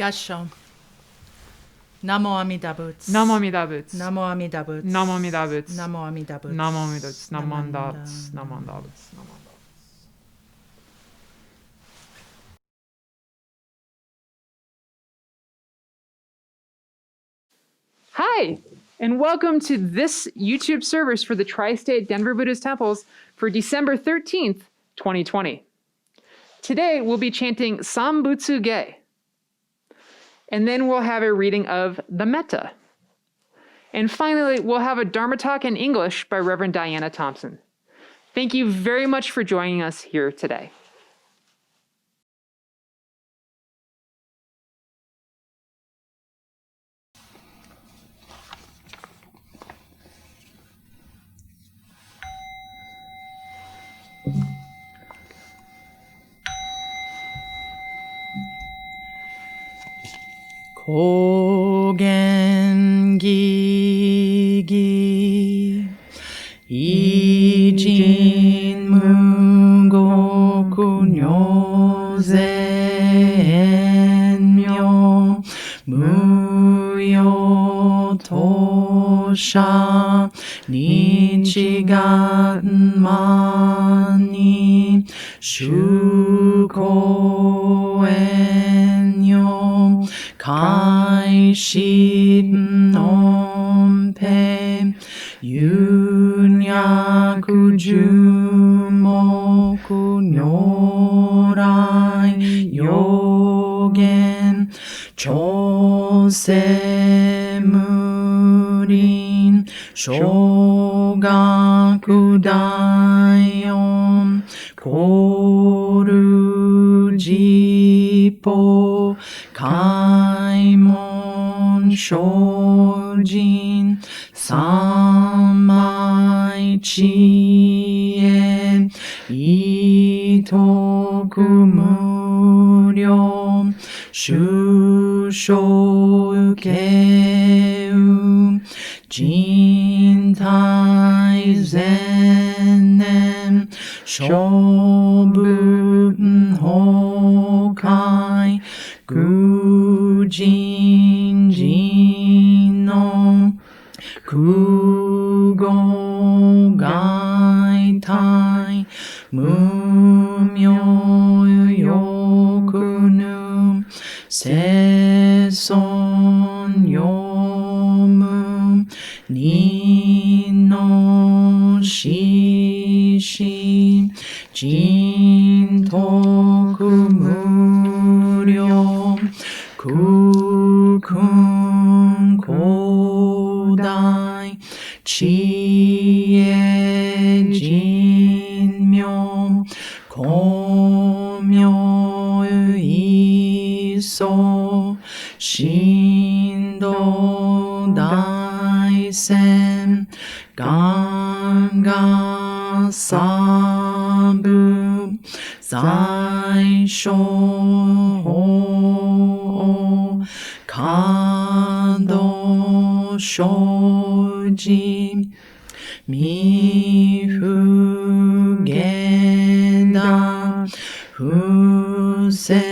合唱。ナモ阿弥陀仏。ナモ阿弥陀仏。ナモ阿弥陀仏。ナモ阿弥陀仏。ナモ阿弥陀仏。ナモ阿弥陀仏。ナモ阿弥陀仏。ナモ阿弥陀仏。Hi, and welcome to this YouTube service for the Tri-State Denver Buddhist Temples for December 13th, 2020. Today, we'll be chanting Sambutsuge, and then we'll have a reading of the Metta. And finally, we'll have a Dharma talk in English by Reverend Diana Thompson. Thank you very much for joining us here today. Kogen gigi Ijin mugoku nyozen myo Muyo tosha Nichigan mani Shukoen yo Kai Shibnom Pe Yunyaku Jumoku Nyorai Yogen Chose Murin Shogaku Dayon Koru Jipo Kaimon Shojin Samai Chie Itoku Muryo Shushokeu Jintai Zenem Shobun Hokai Kujin Jino Kugo Gaitai Mumyo Yokunu Seson Yomu Nino Shishi Jintoku Muryo Kukun Kodai Chie Jinmyo Komyo Iso Shindo Daisen Ganga Sabu Zai Shou Kado Shoji Mifugeda Fuse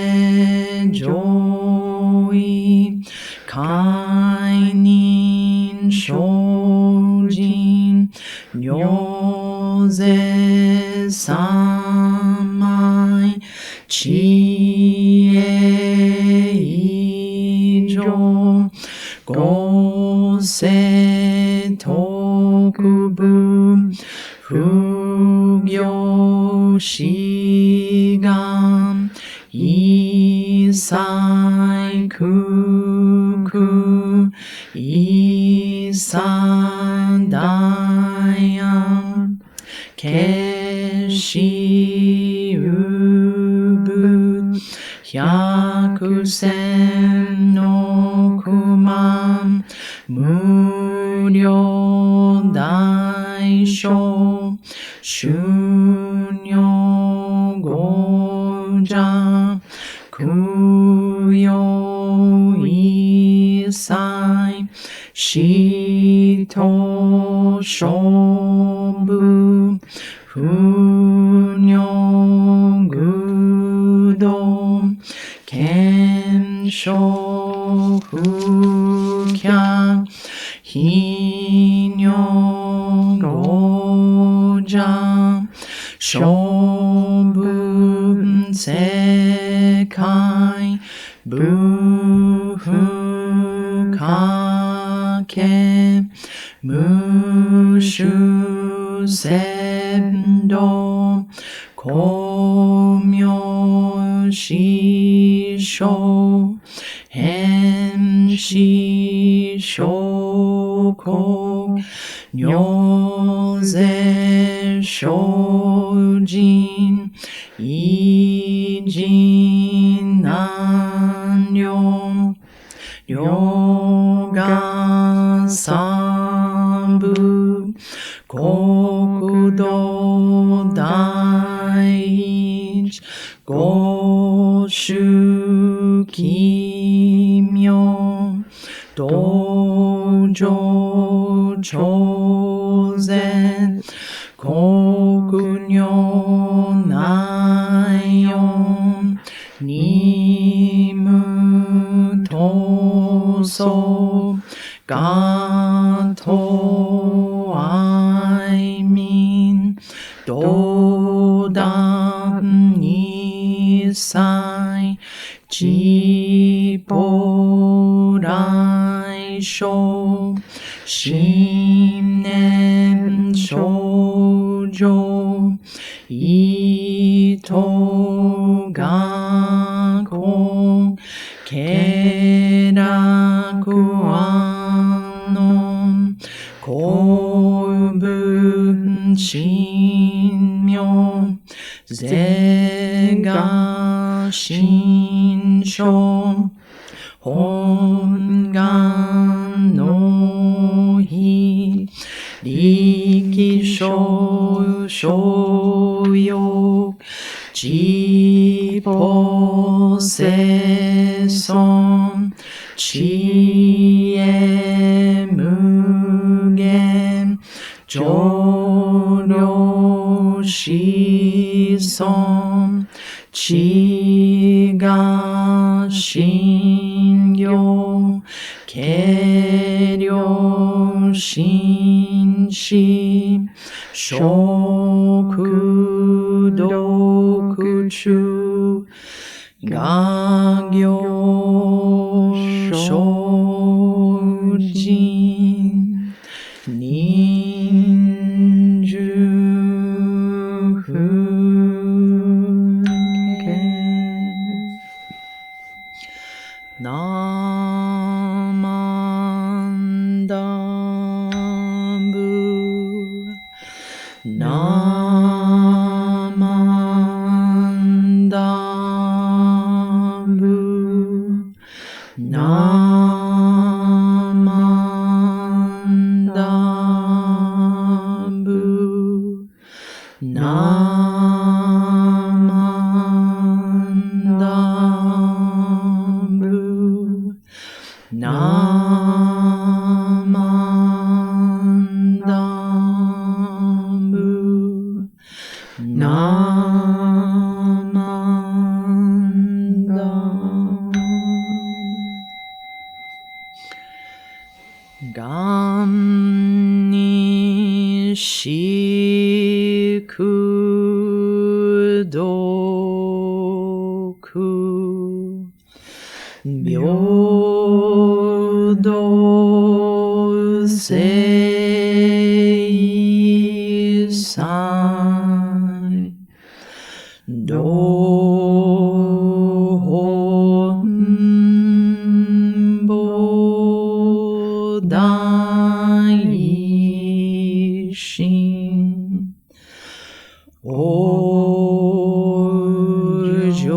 Joi Kainin Shojin Nyoze Samai Chie Ijo Gose Tokubu Fugyo Shigam Isai Kuku Isadayam Keshi Ubu Hyakusen no Kuman Muryo Daisho Shunyo Goja Kuyo Isai Shito Shobu Funyo Gudo Ken 諸不客非如語者諸分世界無不可け無種鮮度光明師匠変師匠国如是精進異人難量両が三部国土第一五種奇妙道場超然国如内容二無闘争ガト愛民道断二切智法来生信念少女意図が根気楽安穏公文神妙是が心象本願の日力所所欲智法生尊知恵無限上良子孫知が信用軽量心死食読中画行精進忍辱不軽ナマンダブナマンダブナマンダブナマンダブナマンダブナマンダがんにしくどく平等聖祭道本母大心往生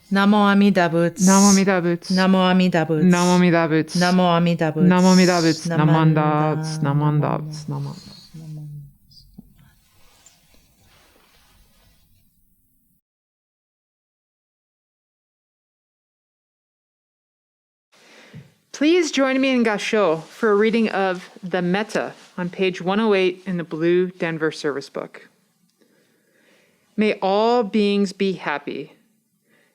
Namo Amida Buddha. Namo Amida Buddha. Namo Amida Buddha. Namo Amida Buddha. Namo Amida Buddha. Namo Amida Buddha. Namanda. Namanda. Namanda. Namanda. Please join me in Gasho for a reading of the Metta on page 108 in the Blue Denver Service Book. May all beings be happy.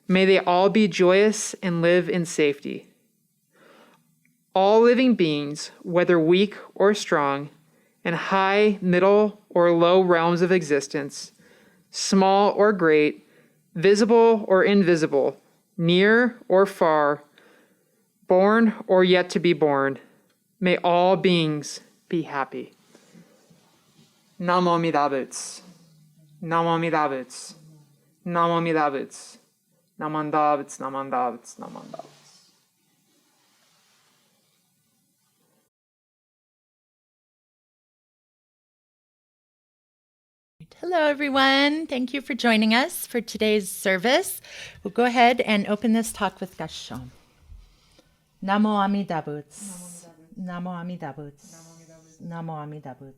May they all be joyous and live in safety. All living beings, whether weak or strong, in high, middle, or low realms of existence, small or great, visible or invisible, near or far, born or yet to be born, may all beings be happy. Namo Amida Buddha. Namo Amida Buddha. Namo Amida Buddha. Namanda Buddha. Namanda Buddha. Namanda Buddha. Hello, everyone. Thank you for joining us for today's service. We'll go ahead and open this talk with Gasho. Namo Amida Buddha. Namo Amida Buddha. Namo Amida Buddha.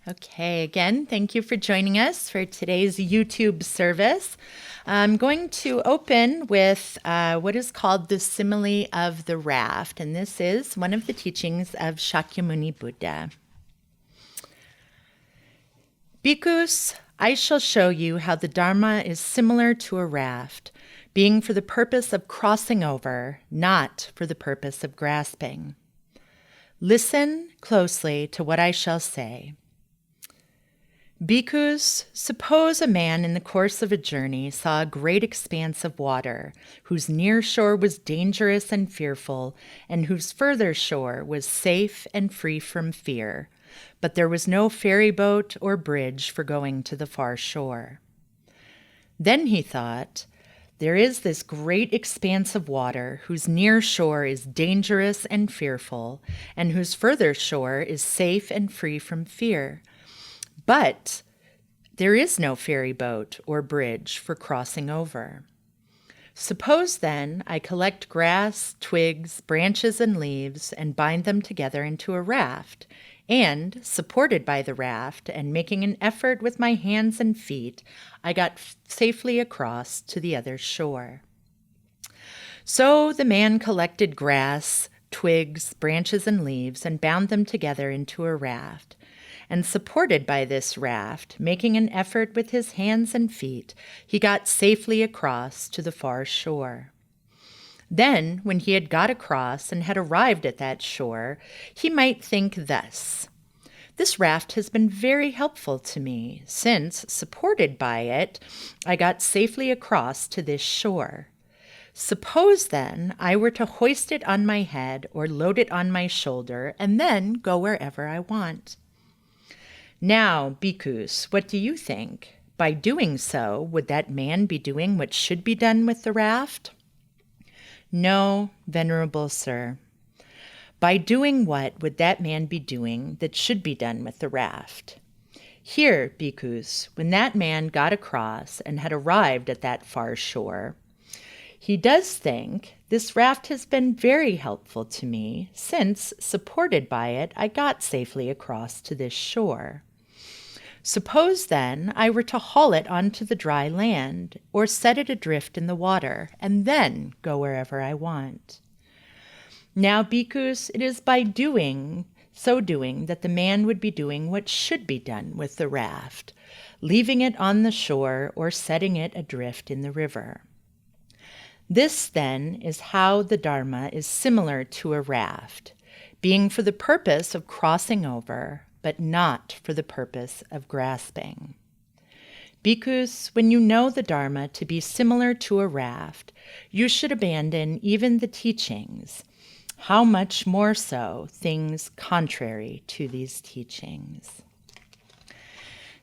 Okay, again, thank you for joining us for today's YouTube service. I'm going to open with what is called the simile of the raft, and this is one of the teachings of Shakyamuni Buddha. Bhikkhus, I shall show you how the Dharma is similar to a raft, being for the purpose of crossing over, not for the purpose of grasping. Listen closely to what I shall say. Bhikkhus, suppose a man in the course of a journey saw a great expanse of water, whose near shore was dangerous and fearful, and whose further shore was safe and free from fear, but there was no ferry boat or bridge for going to the far shore. Then he thought, there is this great expanse of water whose near shore is dangerous and fearful, and whose further shore is safe and free from fear. But there is no ferry boat or bridge for crossing over. Suppose then I collect grass, twigs, branches, and leaves and bind them together into a raft, and, supported by the raft and making an effort with my hands and feet, I got safely across to the other shore. So the man collected grass, twigs, branches, and leaves and bound them together into a raft. And supported by this raft, making an effort with his hands and feet, he got safely across to the far shore. Then, when he had got across and had arrived at that shore, he might think thus, this raft has been very helpful to me, since, supported by it, I got safely across to this shore. Suppose, then, I were to hoist it on my head or load it on my shoulder, and then go wherever I want. Now, Bhikkhus, what do you think? By doing so, would that man be doing what should be done with the raft? No, venerable sir. By doing what would that man be doing that should be done with the raft? Here, Bhikkhus, when that man got across and had arrived at that far shore, he does think, this raft has been very helpful to me, since, supported by it, I got safely across to this shore. Suppose, then, I were to haul it onto the dry land, or set it adrift in the water, and then go wherever I want. Now, Bhikkhus, it is by so doing that the man would be doing what should be done with the raft, leaving it on the shore or setting it adrift in the river. This, then, is how the Dharma is similar to a raft, being for the purpose of crossing over, but not for the purpose of grasping. Bhikkhus, when you know the Dharma to be similar to a raft, you should abandon even the teachings. How much more so things contrary to these teachings?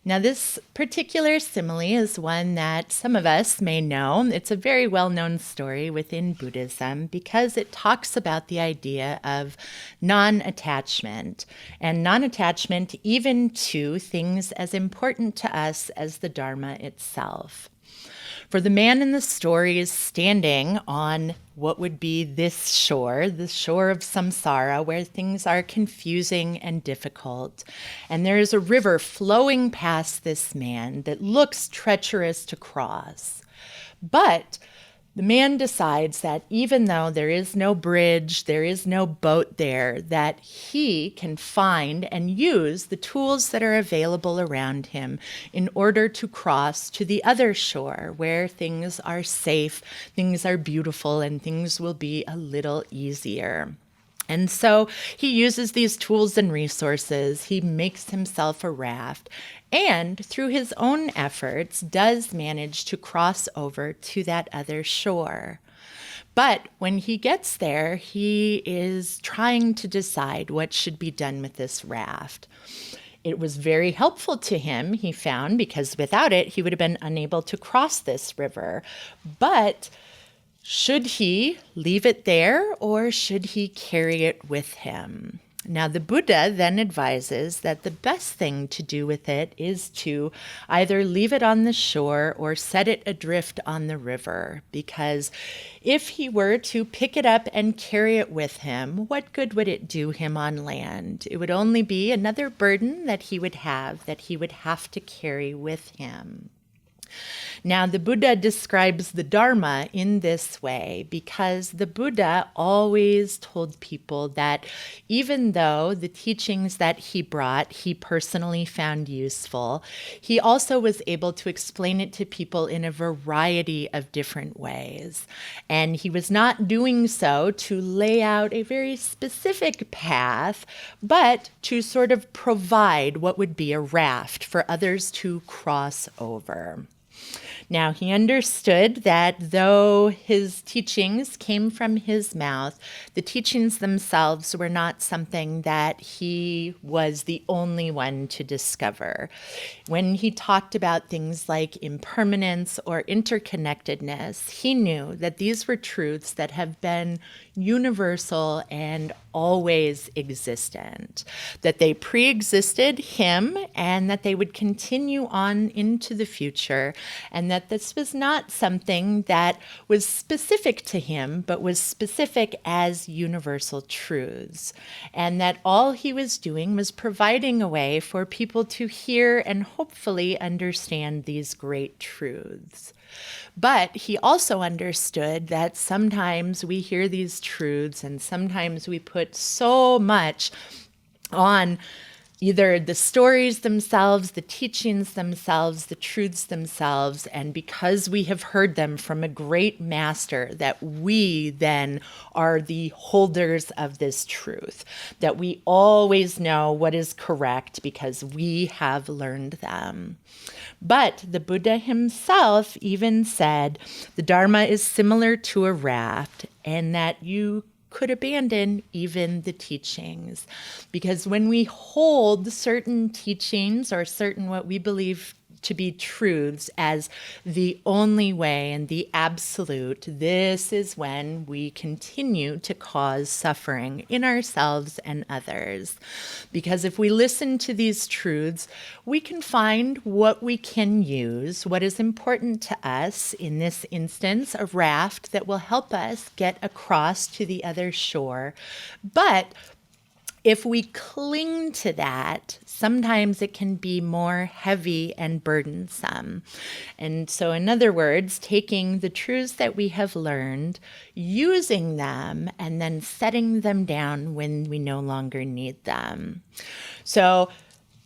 Now, this particular simile is one that some of us may know. It's a very well-known story within Buddhism because it talks about the idea of non-attachment, and non-attachment even to things as important to us as the Dharma itself. For the man in the story is standing on what would be this shore, the shore of samsara, where things are confusing and difficult. And there is a river flowing past this man that looks treacherous to cross. But the man decides that even though there is no bridge, there is no boat there, that he can find and use the tools that are available around him in order to cross to the other shore where things are safe, things are beautiful, and things will be a little easier. And so he uses these tools and resources. He makes himself a raft and through his own efforts does manage to cross over to that other shore. But when he gets there, he is trying to decide what should be done with this raft. It was very helpful to him, he found, because without it, he would have been unable to cross this river. But should he leave it there or should he carry it with him? Now, the Buddha then advises that the best thing to do with it is to either leave it on the shore or set it adrift on the river, because if he were to pick it up and carry it with him, what good would it do him on land? It would only be another burden that he would have to carry with him. Now, the Buddha describes the Dharma in this way because the Buddha always told people that even though the teachings that he brought, he personally found useful, he also was able to explain it to people in a variety of different ways. And he was not doing so to lay out a very specific path, but to sort of provide what would be a raft for others to cross over. Now, he understood that though his teachings came from his mouth, the teachings themselves were not something that he was the only one to discover. When he talked about things like impermanence or interconnectedness, he knew that these were truths that have been universal and always existent, that they pre-existed him and that they would continue on into the future, and that this was not something that was specific to him, but was specific as universal truths, and that all he was doing was providing a way for people to hear and hopefully understand these great truths. But he also understood that sometimes we hear these truths and sometimes we put so much on either the stories themselves, the teachings themselves, the truths themselves, and because we have heard them from a great master, that we then are the holders of this truth, that we always know what is correct because we have learned them. But the Buddha himself even said the Dharma is similar to a raft, and that you could abandon even the teachings. Because when we hold certain teachings or certain what we believe to be truths as the only way and the absolute, this is when we continue to cause suffering in ourselves and others. Because if we listen to these truths, we can find what we can use, what is important to us, in this instance, a raft that will help us get across to the other shore. But if we cling to that, sometimes it can be more heavy and burdensome. And so, in other words, taking the truths that we have learned, using them, and then setting them down when we no longer need them. So,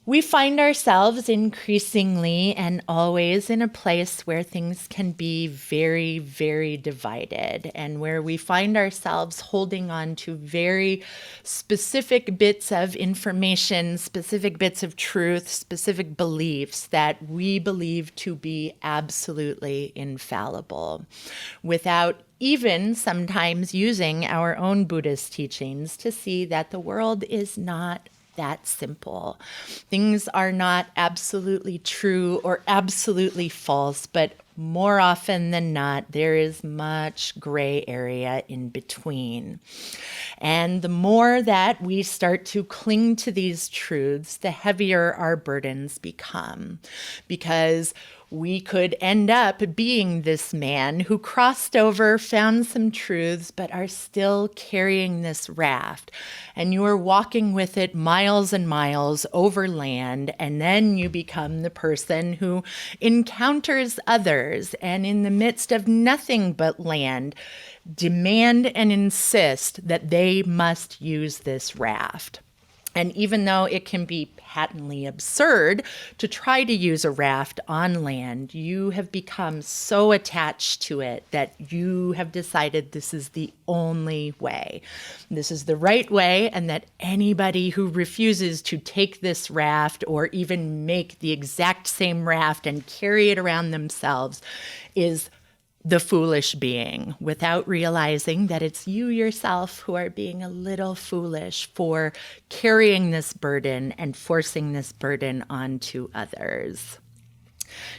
we find ourselves increasingly and always in a place where things can be very, very divided, and where we find ourselves holding on to very specific bits of information, specific bits of truth, specific beliefs that we believe to be absolutely infallible, without even sometimes using our own Buddhist teachings to see that the world is not that simple. Things are not absolutely true or absolutely false, but more often than not, there is much gray area in between. And the more that we start to cling to these truths, the heavier our burdens become, because we could end up being this man who crossed over, found some truths, but are still carrying this raft. And you are walking with it miles and miles over land, and then you become the person who encounters others, and in the midst of nothing but land, demand and insist that they must use this raft. And even though it can be patently absurd to try to use a raft on land, you have become so attached to it that you have decided this is the only way. This is the right way, and that anybody who refuses to take this raft or even make the exact same raft and carry it around themselves is the foolish being, without realizing that it's you yourself who are being a little foolish for carrying this burden and forcing this burden onto others.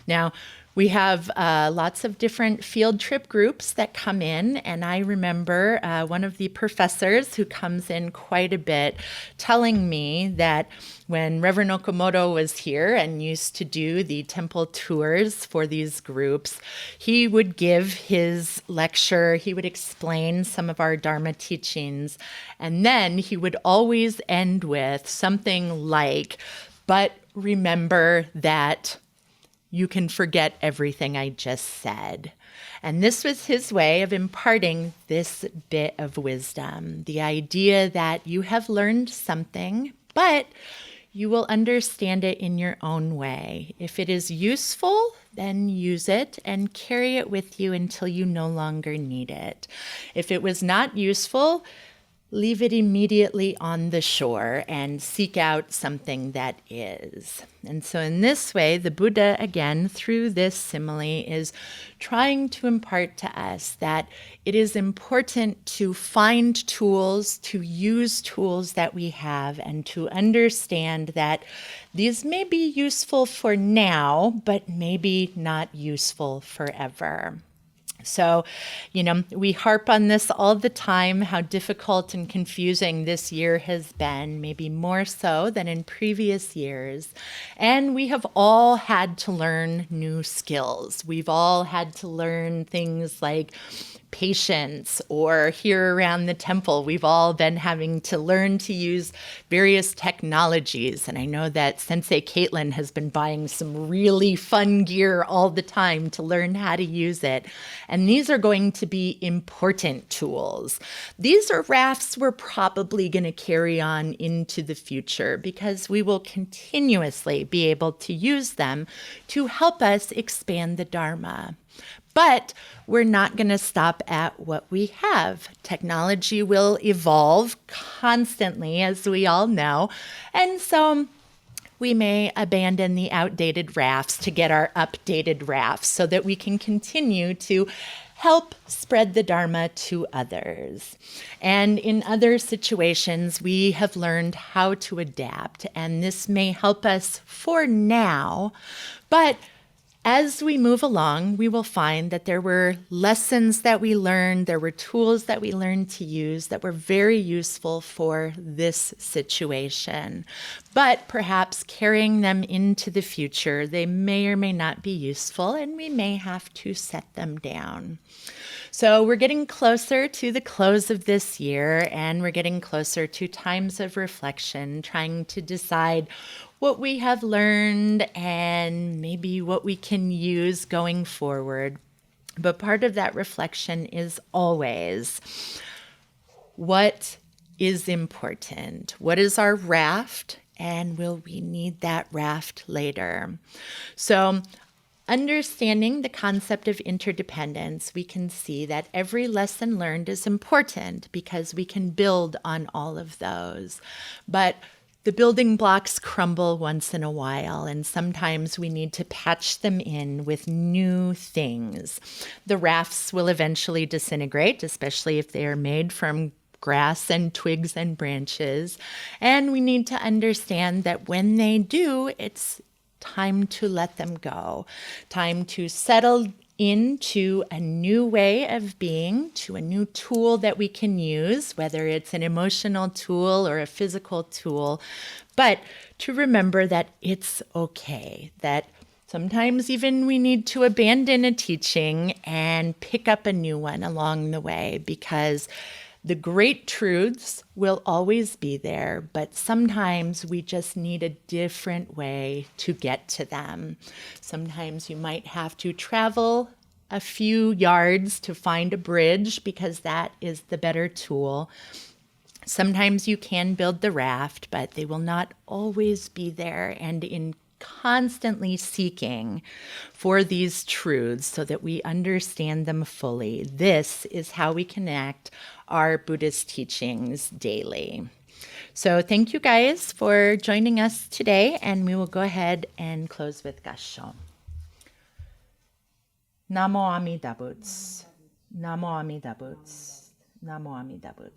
Now, we have lots of different field trip groups that come in, and I remember one of the professors who comes in quite a bit telling me that when Reverend Okamoto was here and used to do the temple tours for these groups, he would give his lecture, he would explain some of our Dharma teachings, and then he would always end with something like, "But remember that you can forget everything I just said." And this was his way of imparting this bit of wisdom, the idea that you have learned something, but you will understand it in your own way. If it is useful, then use it and carry it with you until you no longer need it. If it was not useful, leave it immediately on the shore and seek out something that is. And so in this way, the Buddha, again, through this simile, is trying to impart to us that it is important to find tools, to use tools that we have, and to understand that these may be useful for now, but maybe not useful forever. So, we harp on this all the time, how difficult and confusing this year has been, maybe more so than in previous years. And we have all had to learn new skills. We've all had to learn things like patience, or here around the temple, we've all been having to learn to use various technologies. And I know that Sensei Caitlin has been buying some really fun gear all the time to learn how to use it. And these are going to be important tools. These are rafts we're probably going to carry on into the future because we will continuously be able to use them to help us expand the Dharma. But we're not going to stop at what we have. Technology will evolve constantly, as we all know. And so we may abandon the outdated rafts to get our updated rafts so that we can continue to help spread the Dharma to others. And in other situations, we have learned how to adapt. And this may help us for now, but as we move along, we will find that there were lessons that we learned, there were tools that we learned to use that were very useful for this situation. But perhaps carrying them into the future, they may or may not be useful, and we may have to set them down. So we're getting closer to the close of this year, and we're getting closer to times of reflection, trying to decide what we have learned and maybe what we can use going forward. But part of that reflection is always, what is important? What is our raft? And will we need that raft later? So understanding the concept of interdependence, we can see that every lesson learned is important because we can build on all of those. But the building blocks crumble once in a while, and sometimes we need to patch them in with new things. The rafts will eventually disintegrate, especially if they are made from grass and twigs and branches. And we need to understand that when they do, it's time to let them go, time to settle into a new way of being, to a new tool that we can use, whether it's an emotional tool or a physical tool, but to remember that it's okay, that sometimes even we need to abandon a teaching and pick up a new one along the way, because the great truths will always be there, but sometimes we just need a different way to get to them. Sometimes you might have to travel a few yards to find a bridge because that is the better tool. Sometimes you can build the raft, but they will not always be there. And in constantly seeking for these truths so that we understand them fully, this is how we connect our Buddhist teachings daily. So thank you guys for joining us today, and we will go ahead and close with Gassho. Namo Amida Buddha. Namo Amida Buddha. Namo Amida Buddha.